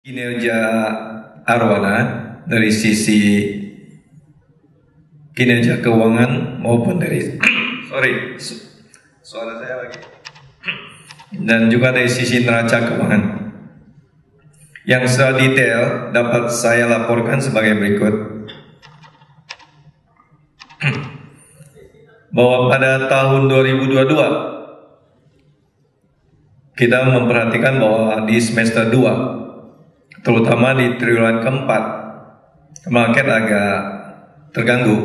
Kinerja Arwana dari sisi kinerja keuangan maupun dari suara saya lagi, dan juga dari sisi neraca keuangan yang secara detail dapat saya laporkan sebagai berikut. Bahwa pada tahun 2022 kita memperhatikan bahwa di semester 2, terutama di triwulan keempat, market agak terganggu,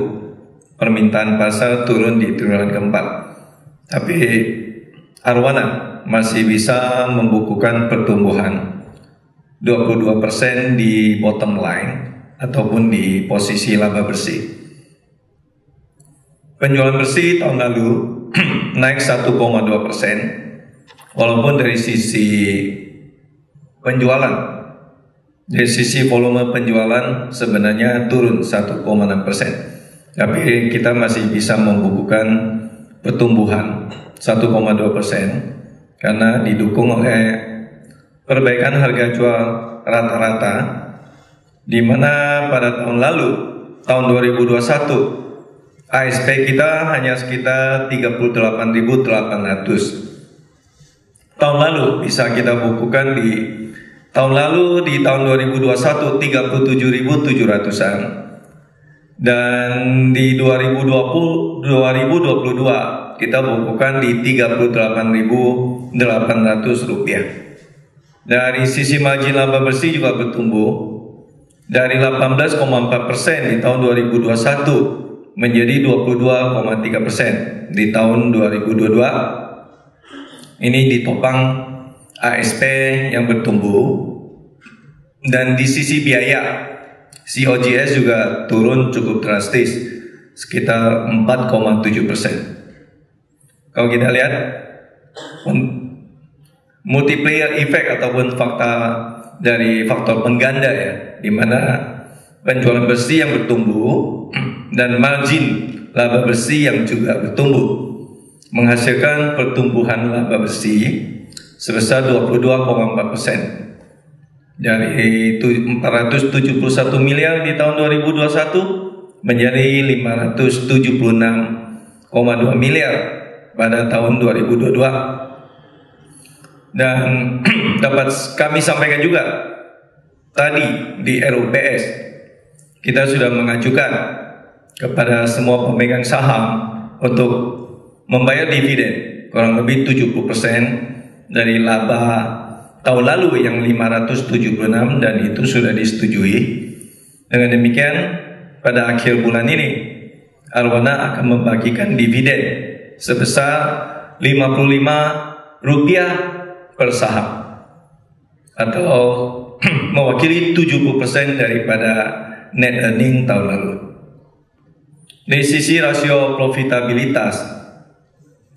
permintaan pasar turun di triwulan keempat, tapi Arwana masih bisa membukukan pertumbuhan 22% di bottom line ataupun di posisi laba bersih. Penjualan bersih tahun lalu naik 1,2%, walaupun dari sisi penjualan, dari sisi volume penjualan sebenarnya turun 1,6%, tapi kita masih bisa membukukan pertumbuhan 1,2% karena didukung oleh perbaikan harga jual rata-rata, di mana pada tahun lalu, tahun 2021, ASP kita hanya sekitar 38.800. Tahun lalu bisa kita bukukan di tahun 2021 37.700-an, dan di 2022 kita bukukan di 38.800 rupiah. Dari sisi margin laba bersih juga bertumbuh dari 18,4% di tahun 2021 menjadi 22,3% di tahun 2022. Ini ditopang ASP yang bertumbuh, dan di sisi biaya COGS juga turun cukup drastis, sekitar 4,7%. Kalau kita lihat multiplier effect ataupun dari faktor pengganda ya, di mana penjualan bersih yang bertumbuh dan margin laba bersih yang juga bertumbuh menghasilkan pertumbuhan laba bersih sebesar 22,4%, dari 471 miliar di tahun 2021 menjadi 576,2 miliar pada tahun 2022. Dan dapat kami sampaikan juga tadi di RUPS, kita sudah mengajukan kepada semua pemegang saham untuk membayar dividen kurang lebih 70% dari laba tahun lalu yang 576, dan itu sudah disetujui. Dengan demikian pada akhir bulan ini Arwana akan membagikan dividen sebesar 55 rupiah per saham, atau mewakili 70% daripada net earning tahun lalu. Dari sisi rasio profitabilitas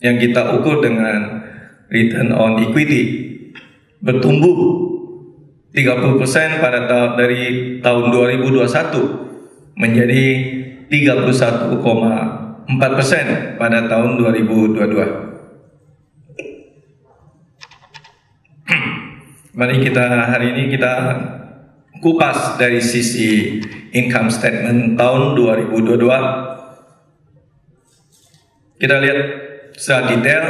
yang kita ukur dengan return on equity bertumbuh 30% dari tahun 2021 menjadi 31,4% pada tahun 2022. Mari hari ini kita kupas dari sisi income statement tahun 2022. Kita lihat secara detail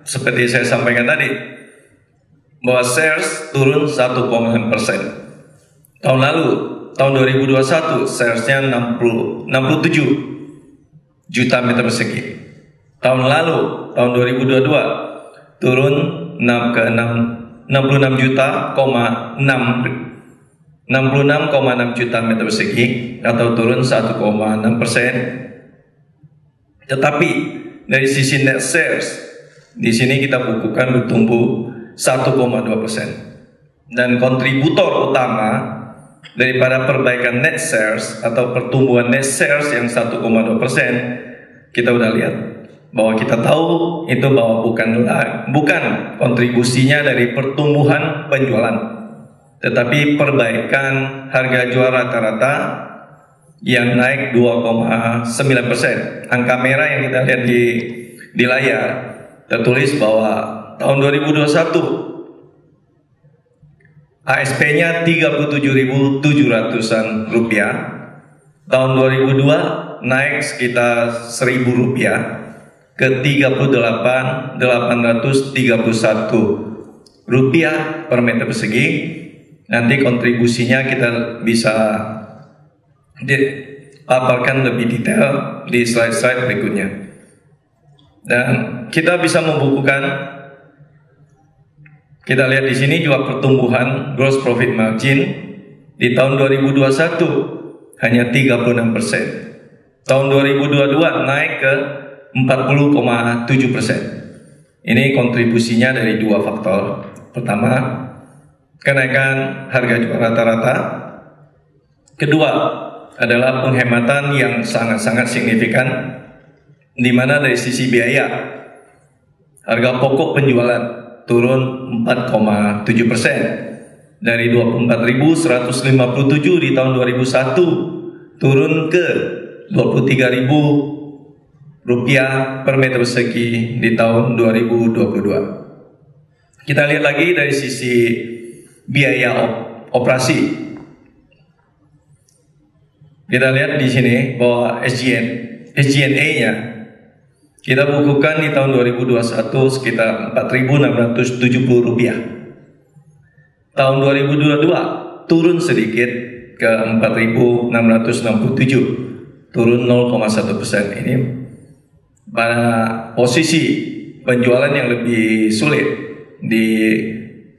seperti saya sampaikan tadi, bahwa shares turun 1,6%. Tahun lalu, tahun 2021, sharesnya 67 juta meter persegi. Tahun lalu, tahun 2022, turun 66,6 juta meter persegi, atau turun 1,6%. Tetapi dari sisi net sales, di sini kita bukukan bertumbuh 1,2%, dan kontributor utama daripada perbaikan net sales atau pertumbuhan net sales yang 1,2%, kita udah lihat bahwa kita tahu itu bahwa bukan kontribusinya dari pertumbuhan penjualan, tetapi perbaikan harga jual rata-rata yang naik 2,9%. Angka merah yang kita lihat di layar tertulis bahwa tahun 2021 ASP-nya 37.700-an rupiah. Tahun 2002 naik sekitar 1.000 rupiah ke 38.831 rupiah per meter persegi. Nanti kontribusinya kita bisa dipaparkan lebih detail di slide-slide berikutnya. Dan kita bisa membukukan, kita lihat di sini juga pertumbuhan gross profit margin di tahun 2021 hanya 36%. Tahun 2022 naik ke 40,7%. Ini kontribusinya dari dua faktor. Pertama, kenaikan harga jual rata-rata. Kedua adalah penghematan yang sangat-sangat signifikan, di mana dari sisi biaya, harga pokok penjualan turun 4,7%. Dari 24.157 di tahun 2001 turun ke 23.000 rupiah per meter persegi di tahun 2022. Kita lihat lagi dari sisi biaya operasi. Kita lihat di sini bahwa SG&A-nya kita bukukan di tahun 2021 sekitar 4.670 rupiah. Tahun 2022 turun sedikit ke 4.667, turun 0,1%. Ini pada posisi penjualan yang lebih sulit di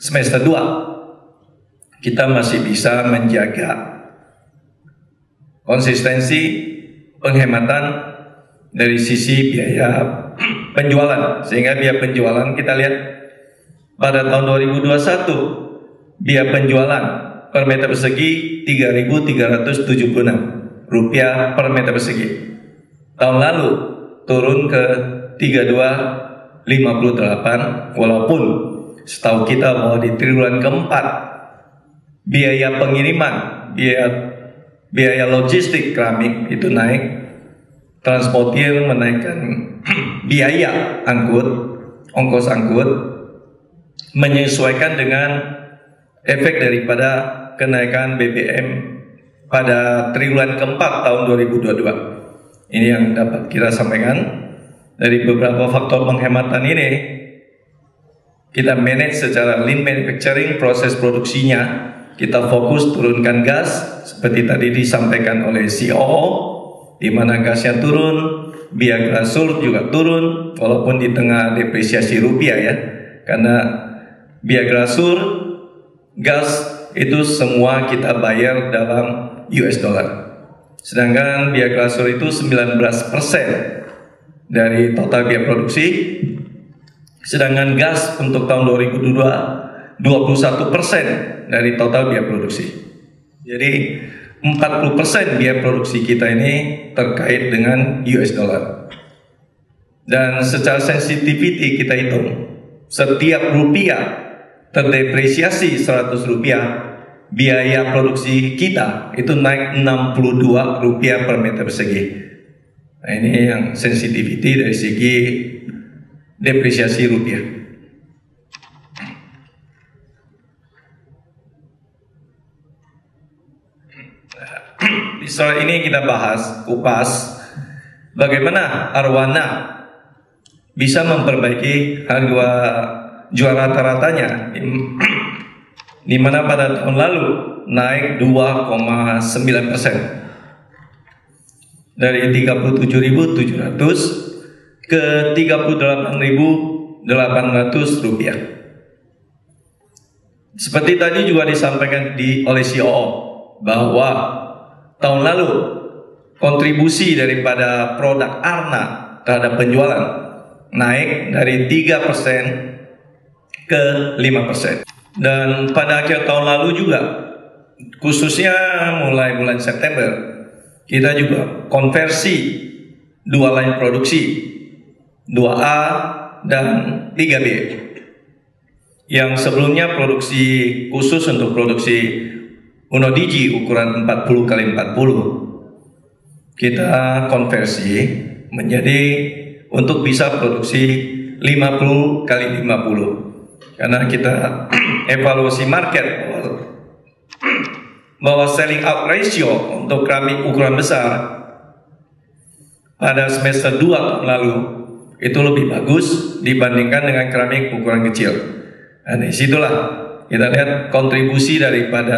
semester 2. Kita masih bisa menjaga konsistensi penghematan dari sisi biaya penjualan, sehingga biaya penjualan kita lihat pada tahun 2021 biaya penjualan per meter persegi 3.376 rupiah per meter persegi. Tahun lalu turun ke 32.58, walaupun setahu kita bahwa di triwulan keempat biaya pengiriman, biaya logistik keramik itu naik, transportir menaikkan biaya angkut, ongkos angkut, menyesuaikan dengan efek daripada kenaikan BBM pada triwulan keempat tahun 2022. Ini yang dapat kita sampaikan. Dari beberapa faktor penghematan ini, kita manage secara lean manufacturing, proses produksinya. Kita fokus turunkan gas, seperti tadi disampaikan oleh COO, di mana gasnya turun, biaya grasur juga turun, walaupun di tengah depresiasi rupiah ya, karena biaya grasur, gas itu semua kita bayar dalam US dollar. Sedangkan biaya grasur itu 19% dari total biaya produksi. Sedangkan gas untuk tahun 2022 21% dari total biaya produksi. Jadi 40% biaya produksi kita ini terkait dengan US dollar. Dan secara sensitivity kita hitung, setiap rupiah terdepresiasi 100 rupiah, biaya produksi kita itu naik 62 rupiah per meter persegi. Nah, ini yang sensitivity dari segi depresiasi rupiah. Di slide ini kita bahas, kupas, bagaimana Arwana bisa memperbaiki harga jual rata-ratanya, di mana pada tahun lalu naik 2,9% dari 37.700 ke 38.800 rupiah. Seperti tadi juga disampaikan oleh COO bahwa tahun lalu kontribusi daripada produk Arna terhadap penjualan naik dari 3% ke 5%. Dan pada akhir tahun lalu juga, khususnya mulai bulan September, kita juga konversi 2 line produksi, 2A dan 3B. Yang sebelumnya produksi khusus untuk produksi Unodigi ukuran 40x40, kita konversi menjadi untuk bisa produksi 50x50. Karena kita evaluasi market, bahwa selling out ratio untuk keramik ukuran besar pada semester 2 tahun lalu itu lebih bagus dibandingkan dengan keramik ukuran kecil. Dan disitulah kita lihat kontribusi daripada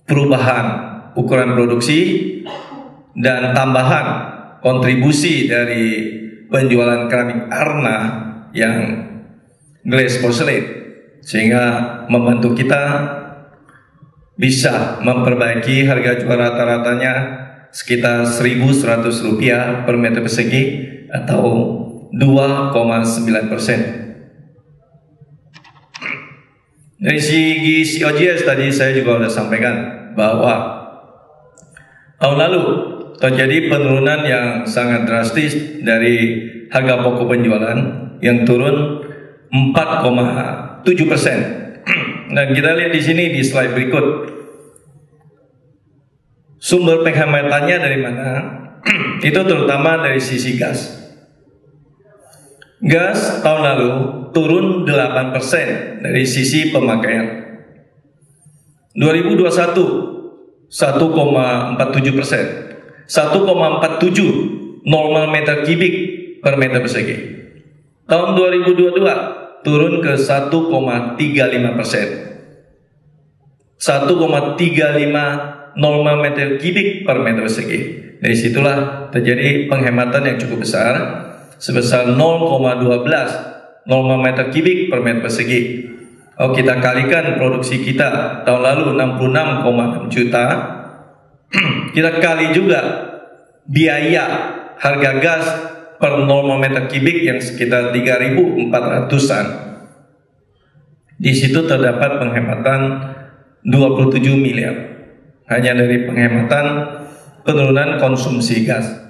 perubahan ukuran produksi dan tambahan kontribusi dari penjualan keramik arna yang glass porcelain, sehingga membantu kita bisa memperbaiki harga jual rata-ratanya sekitar Rp1.100 per meter persegi atau 2,9%. Dari segi COGS tadi saya juga sudah sampaikan bahwa tahun lalu terjadi penurunan yang sangat drastis dari harga pokok penjualan yang turun 4,7%. Dan kita lihat di sini di slide berikut, sumber penghematannya dari mana? Itu terutama dari sisi gas. Gas tahun lalu turun 8% dari sisi pemakaian. 2021 1,47%, 1,47 normal meter kubik per meter persegi. Tahun 2022 turun ke 1,35%, 1,35 normal meter kubik per meter persegi. Dari situlah terjadi penghematan yang cukup besar sebesar 0,12 normal meter kubik per meter persegi. Kalau kita kalikan produksi kita tahun lalu 66,6 juta, kita kali juga biaya harga gas per normal meter kubik yang sekitar 3.400-an. Di situ terdapat penghematan 27 miliar hanya dari penghematan penurunan konsumsi gas.